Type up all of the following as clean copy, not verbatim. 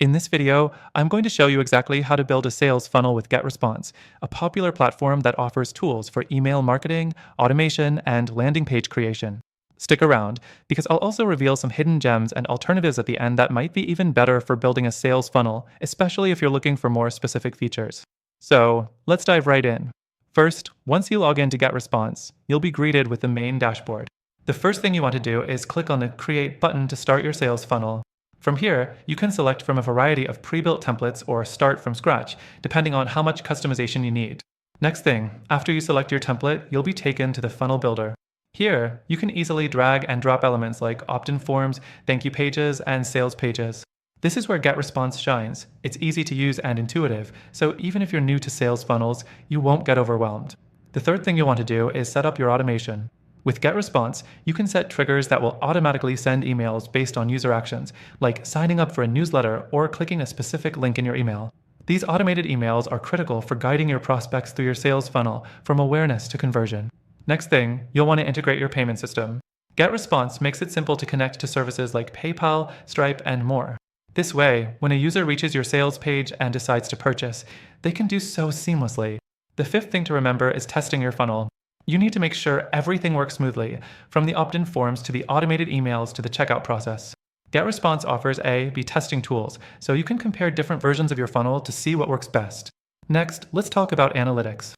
In this video, I'm going to show you exactly how to build a sales funnel with GetResponse, a popular platform that offers tools for email marketing, automation, and landing page creation. Stick around, because I'll also reveal some hidden gems and alternatives at the end that might be even better for building a sales funnel, especially if you're looking for more specific features. So, let's dive right in. First, once you log in to GetResponse, you'll be greeted with the main dashboard. The first thing you want to do is click on the Create button to start your sales funnel. From here, you can select from a variety of pre-built templates or start from scratch, depending on how much customization you need. Next thing, after you select your template, you'll be taken to the funnel builder. Here, you can easily drag and drop elements like opt-in forms, thank you pages, and sales pages. This is where GetResponse shines. It's easy to use and intuitive, so even if you're new to sales funnels, you won't get overwhelmed. The third thing you'll want to do is set up your automation. With GetResponse, you can set triggers that will automatically send emails based on user actions, like signing up for a newsletter or clicking a specific link in your email. These automated emails are critical for guiding your prospects through your sales funnel from awareness to conversion. Next thing, you'll want to integrate your payment system. GetResponse makes it simple to connect to services like PayPal, Stripe, and more. This way, when a user reaches your sales page and decides to purchase, they can do so seamlessly. The fifth thing to remember is testing your funnel. You need to make sure everything works smoothly, from the opt-in forms to the automated emails to the checkout process. GetResponse offers A/B testing tools, so you can compare different versions of your funnel to see what works best. Next, let's talk about analytics.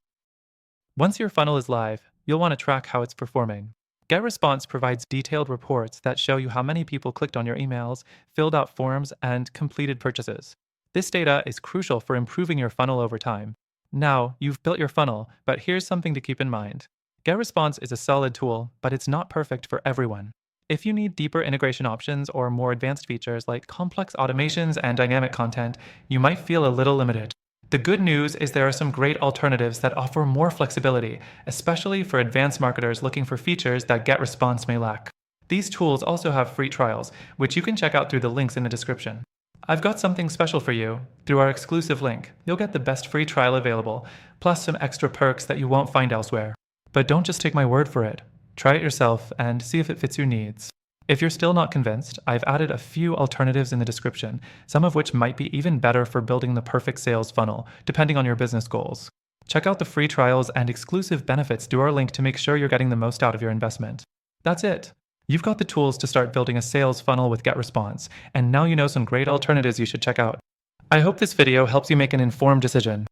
Once your funnel is live, you'll want to track how it's performing. GetResponse provides detailed reports that show you how many people clicked on your emails, filled out forms, and completed purchases. This data is crucial for improving your funnel over time. Now, you've built your funnel, but here's something to keep in mind. GetResponse is a solid tool, but it's not perfect for everyone. If you need deeper integration options or more advanced features like complex automations and dynamic content, you might feel a little limited. The good news is there are some great alternatives that offer more flexibility, especially for advanced marketers looking for features that GetResponse may lack. These tools also have free trials, which you can check out through the links in the description. I've got something special for you. Through our exclusive link, you'll get the best free trial available, plus some extra perks that you won't find elsewhere. But don't just take my word for it. Try it yourself and see if it fits your needs. If you're still not convinced, I've added a few alternatives in the description, some of which might be even better for building the perfect sales funnel, depending on your business goals. Check out the free trials and exclusive benefits through our link to make sure you're getting the most out of your investment. That's it. You've got the tools to start building a sales funnel with GetResponse, and now you know some great alternatives you should check out. I hope this video helps you make an informed decision.